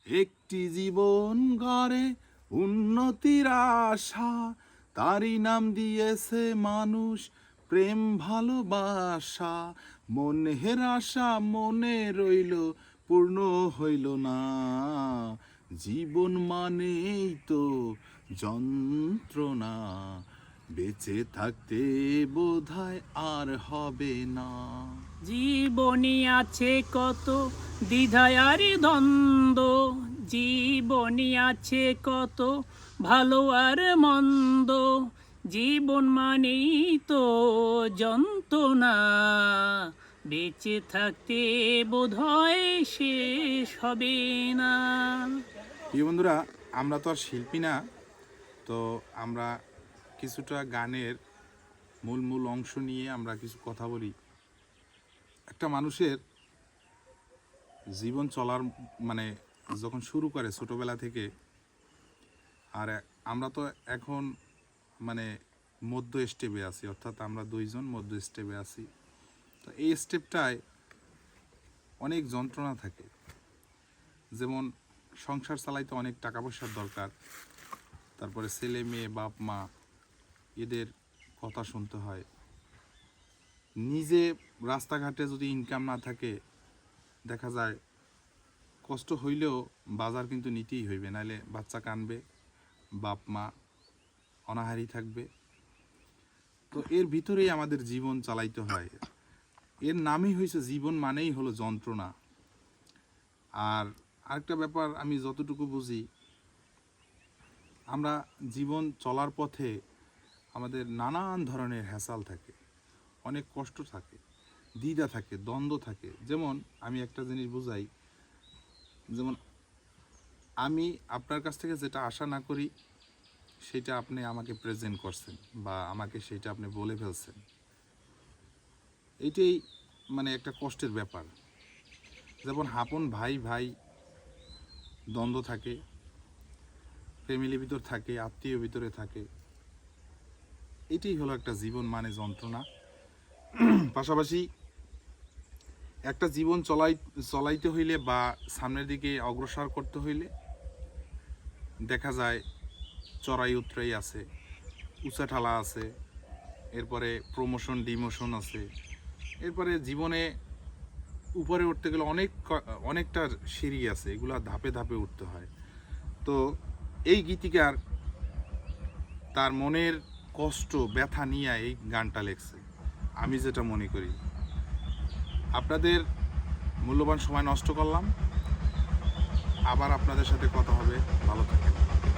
একটি জীবন গড়ে উন্নতির আশা, তারই নাম দিয়েছে মানুষ প্রেম ভালোবাসা। মনের আশা মনে রইল, পূর্ণ হইল না। জীবন মানেই তো যন্ত্রণা, বেঁচে থাকতে বোধহয় আর হবে না। জীবনী আছে কত দ্বিধায় আর দ্বন্দ্ব, জীবনী আছে কত ভালো আর মন্দ। জীবন মানেই তো যন্ত্রণা, বেঁচে থাকতে বোধহয় শেষ হবে না। প্রিয় বন্ধুরা, আমরা তো আর শিল্পী না, তো আমরা কিছুটা গানের মূল মূল অংশ নিয়ে আমরা কিছু কথা বলি। একটা মানুষের জীবন চলার মানে যখন শুরু করে ছোটোবেলা থেকে, আর আমরা তো এখন মানে মধ্য স্টেপে আছি, অর্থাৎ আমরা দুইজন মধ্য স্টেপে আছি। তো এই স্টেপটায় অনেক যন্ত্রণা থাকে। যেমন সংসার চালাইতে অনেক টাকা পয়সার দরকার, তারপরে ছেলে মেয়ে বাপ মা এদের কথা শুনতে হয়। নিজে রাস্তাঘাটে যদি ইনকাম না থাকে, দেখা যায় কষ্ট হইলেও বাজার কিন্তু নিতেই হইবে, নাহলে বাচ্চা কানবে, বাপ মা অনাহারি থাকবে। তো এর ভিতরেই আমাদের জীবন চালাইতে হয়। এর নামই হয়েছে জীবন, মানেই হলো যন্ত্রণা। আর আরেকটা ব্যাপার আমি যতটুকু বুঝি, আমরা জীবন চলার পথে আমাদের নানান ধরনের হ্যাসাল থাকে, অনেক কষ্ট থাকে, দ্বিধা থাকে, দ্বন্দ্ব থাকে। যেমন আমি একটা জিনিস বুঝাই, যেমন আমি আপনার কাছ থেকে যেটা আশা না করি সেটা আপনি আমাকে প্রেজেন্ট করছেন, বা আমাকে সেটা আপনি বলে ফেলছেন। এইটাই মানে একটা কষ্টের ব্যাপার। যেমন আপন ভাই ভাই দ্বন্দ্ব থাকে, ফ্যামিলির ভিতর থাকে, আত্মীয় ভিতরে থাকে। এটাই হলো একটা জীবন, মানে যন্ত্রণা। পাশাপাশি একটা জীবন চলাইতে হইলে বা সামনের দিকে অগ্রসর করতে হইলে দেখা যায় চড়াই উতরাই আছে, উঁচা ঠালা আছে, এরপরে প্রমোশন ডিমোশন আছে, এরপরে জীবনে উপরে উঠতে গেলে অনেকটা সিঁড়ি আছে, এগুলো ধাপে ধাপে উঠতে হয়। তো এই গীতিকার তার মনের কষ্ট ব্যথা নিয়ে এই গানটা লেখছে, আমি যেটা মনে করি। আপনাদের মূল্যবান সময় নষ্ট করলাম, আবার আপনাদের সাথে কথা হবে। ভালো